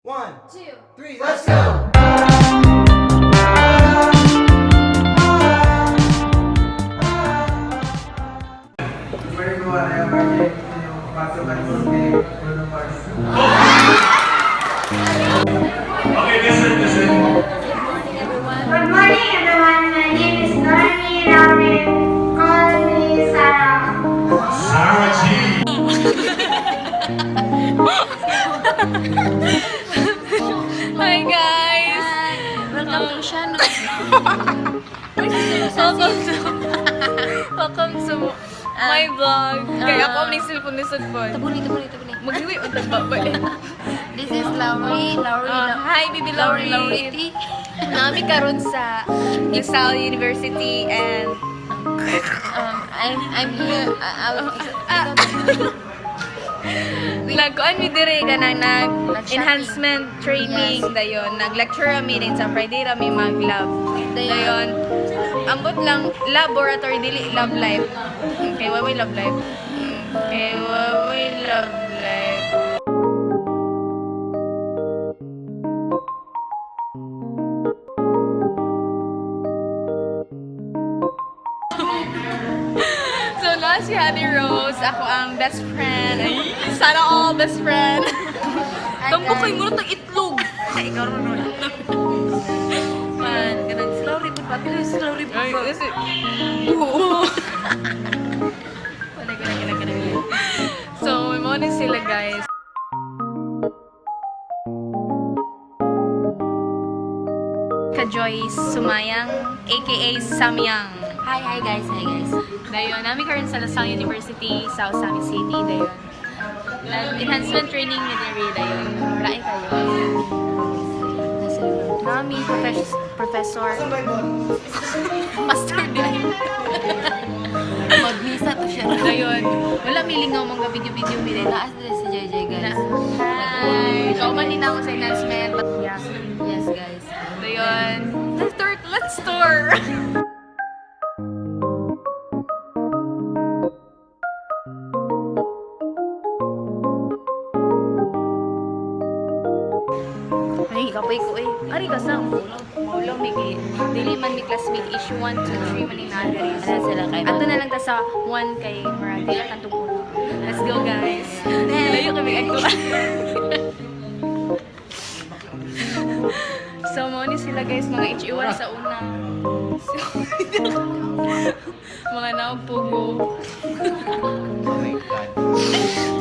One, 2, 3, let's go! Okay, listen. Good morning, everyone. My name is Normi Ramin. Call me Sarah. Sarah G. Hi guys! Welcome to Shano. Welcome to my vlog. Kaya ako may cellphone ni Sudpon. Tabuni. Maghiwi o tagbabay. This is Lauri. Hi, Bibi Lauri. Nami karon sa LaSalle University and I'm here. nagkuan mi dire ka nag-enhancement training dayon. Nag-lecture kami din sa Friday rami mag-lab. Dayon. Ambot lang laboratory dili lab life. Okay, why love life? Okay, why love life? So, na si Honey Rose, ako ang best friend. Ay, sana all best friend. Tambukay mo na itong itlog. Ay, ikaw rin. Man, ganun. Slowly po. Slowly po. Ay, kasi... Oo. So, may mga din sila, guys. Ka-Joyce Sumayang, aka Samyang. Hi guys. Dayon, namin karon sa LaSalle University, South Sami City, dayon. Enhancement training ni Dere, dayon. Lain kayo. Nami, professor. Master din. Mag-visa to siya. Dayon, wala milingaw mga video-video mi din. Taas din si JJ guys. Hi! Kauman din ako sa enhancement. But yeah. Yes guys. Dayon, let's tour! Ay, kapay ko eh. Ari ka sa Maulo, Miki. Dili man mi classmate issue 1, 2, 3 man yung nagari. Ano sila kayo? Ato na lang ta sa 1 kay Marati at ang tubulo. Let's go guys. Layo kami agto. So, mo ni sila guys, mga HE1 sa una. Mga napugo. Oh my God.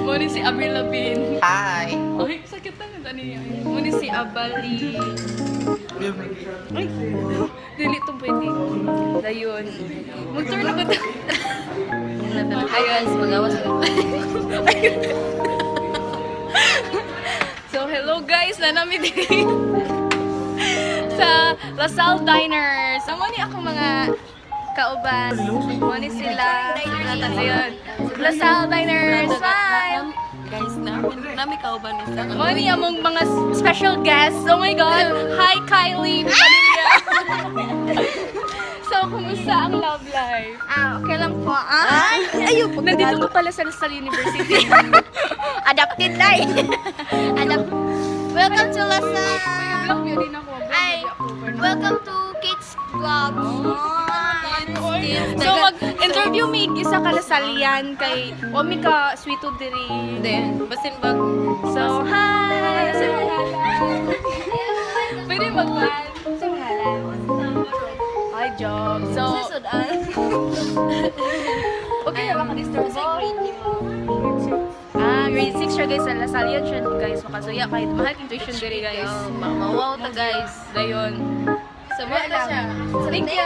Mo ni si Avril Lavigne. Hi! Ay, sakit na nito niya. Mo ni si Abali. Ay, dili to pwede. Dayon. Mag-tour na ba ito? Hi guys, mag-awas ko. So, hello guys, nanami din sa LaSalle Diners. Amo ni ako mga kauban. Mo ni sila. Ayun. LaSalle Diners. Smile! Guys, nami kauban ni sa. Mo ni among mga special guests. Oh my God! Hi, Kylie! Padilla! So, kumusta ang love life? Okay lang po. Ayun po. Nandito ko pala sa LaSalle University. Adapted na Welcome to LaSalle. Vlog yun din ako. Ay, welcome to Kids Club. So, mag-interview may isa ka LaSallian kay Omi ka sweeto diri. Then, basin bag. So, hi! Pwede mag-ban. Hi, job. So, okay na ba ka-disturb mo? Grade 6 siya guys sa LaSalle yan siya guys. Makasuya kahit mahal yung tuition diri guys. Mawaw ta guys. Dayon. So, mata siya. Thank you!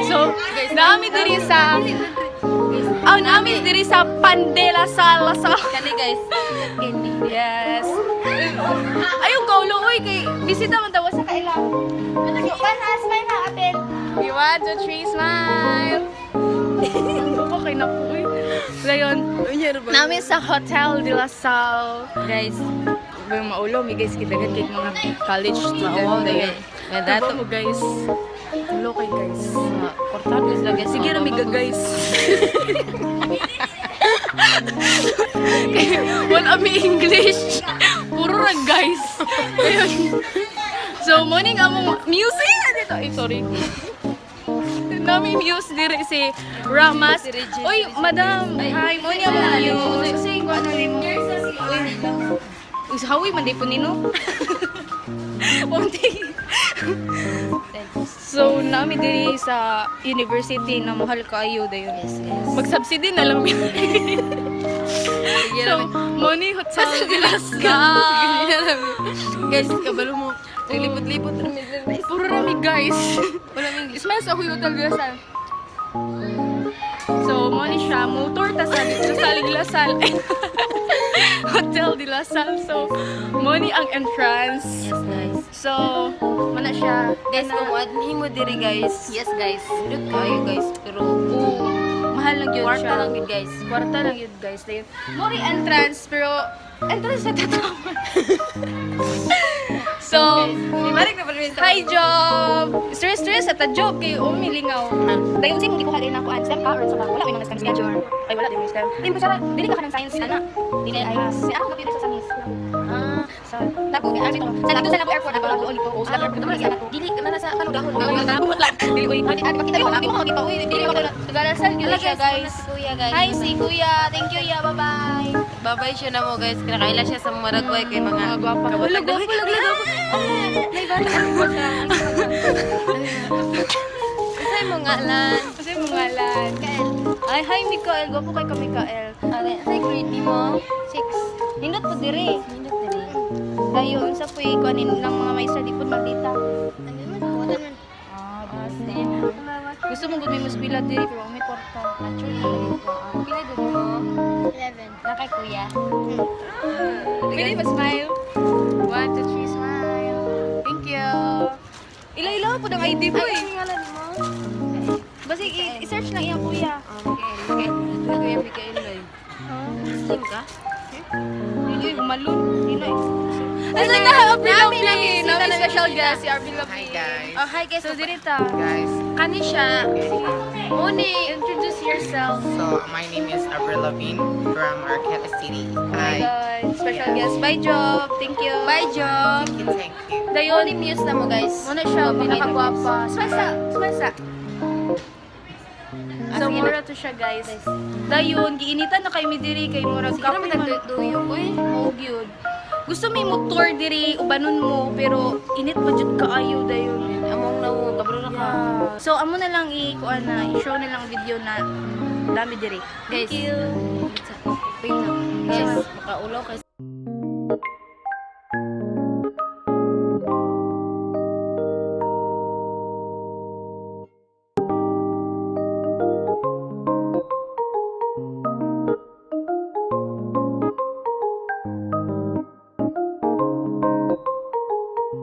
So, naami diri sa... naami diri sa Pandela sa LaSalle. Kani guys. Candy. Yes. Ayun, kaulo, uy, kay bisita man tawa sa kailang. Smile na, Abel. You want to three smile. Ano kay na po, uy. Dayon, namin sa Hotel de La Salle. Guys, Yung maulo, may guys, kita kay mga college student. Mauwaw na Dayon. May dato mo guys. Hello kay guys. Kortado is lagi. Sige, ramiga guys. Wala mi English. Puro ra guys. Ayun. So, morning among music na dito. Ay, sorry. Nami muse diri si Ramas. Oy, madam. Hi, morning among muse. Kasi ko ano rin mo. Uy, sa hawi man di po nino. Punti. So, nami diri sa university na mahal kaayo dayon. Mag-subsidy na lang yun. So, money hot sa gilas ka. Guys, kabalo mo. Naglipot-lipot rami. Puro rami guys. Wala may English. Smells ako yung hotel Lasal. So, money siya. Motor, tas salig Lasal. Hotel de Lasal. So, money ang entrance. Yes, guys. So, mana siya. Guys, kung adhin mo diri guys. Yes, guys. Dudot kayo guys. Pero, Mahal lang yun kwarta siya. lang yun guys. Kwarta lang yun guys. Dayon. Mori entrance, pero entrance sa tatawa. So, Marik na pala rin. hi job! Stress at a job kayo umilingaw. Dayon sin hindi ko halin ako an stem ka or sa wala may mga stem schedule. Ay wala din stem. Din ko sara, dili ka kanang science ana. Dili ay si ako computer sa science. So, nako ay dito. Sa dito sa airport ako ulit ko. Sa airport ko sa ako. Dili ka na sa kanong dahon. Dili ko adi makita mo ako kita uy dili ko tagalasal gyud siya guys. Kuya guys. Hi si kuya. Thank you ya. Bye-bye. Babay siya na mo guys. Kinakaila siya sa Maragway kay mga Gwapa. Wala gwapo laglag. May bata mo siya. Kasi mo ngalan. Kasi mo ngalan. Ay, hi Mikael. Gwapo kay ka Mikael. Sa grade ni mo? 6. Nindot po diri. Nindot diri. Dayon sa puy kuanin ng mga maestra di pud magdita. Basta. Gusto mo gud may musbila diri pero may kwarta. Naturally. Pila gud mo? 11. Na kay kuya. Pwede ba smile? 1, 2, 3, smile. Thank you. Ila-ila po ng ID mo eh. Ano ngalan mo? Basta i-search lang iyang kuya. Okay. Kuya Mikael Loy. Slim ka? Hindi, umalun. Hindi eh. Asa na, Arby Lapi. Nami special guest, si Arby Lapi. Hi guys. Oh, hi guys. So, dirita. Guys, Kani siya. Moni, introduce yourself. so my name is Avril Lavigne from Arqueta City. Oh my Hi. God. Special guest. Bye, Job. Thank you. Bye, Job. Thank you. Dayon, Muse na mo guys. muna siya, pinakagwapa. Smasa. So, sige mura to siya, guys. Dayon, giinitan na kay mi diri kay murag Sige naman nagtuyong ko eh. Oh, gyud. Gusto may motor diri ubanon mo pero init pa jud kaayo dayon. Among na mo. Kabro na ka. So amo na lang i-kuan na i-show na lang video na dami diri. Guys. Thank you. Wait lang. Guys, makaulaw kasi.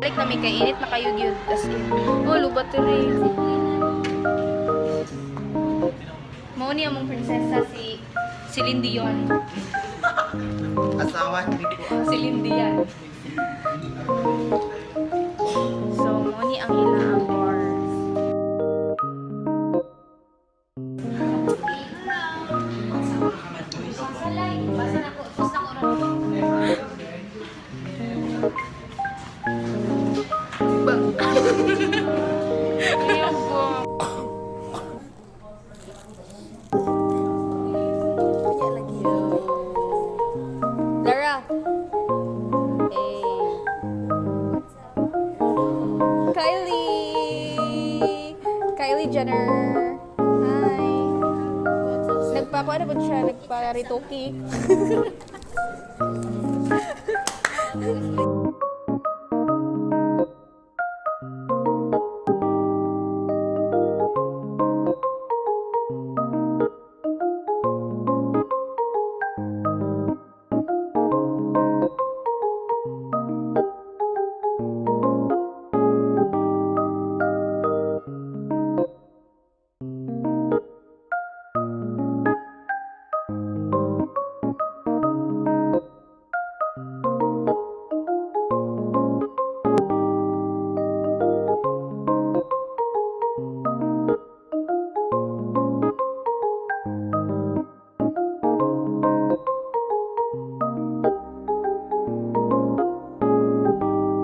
Balik na may kay init na kayo gyud kasi. Oh, lubat diri. Mao ni among prinsesa si Celine Dion. Asawa ni ko. Celine Dion. So, mao ni ang ilang bars. Lara. Hey. Kylie Jenner. Hi. Nagpakuha na po siya, nagpa-retoki.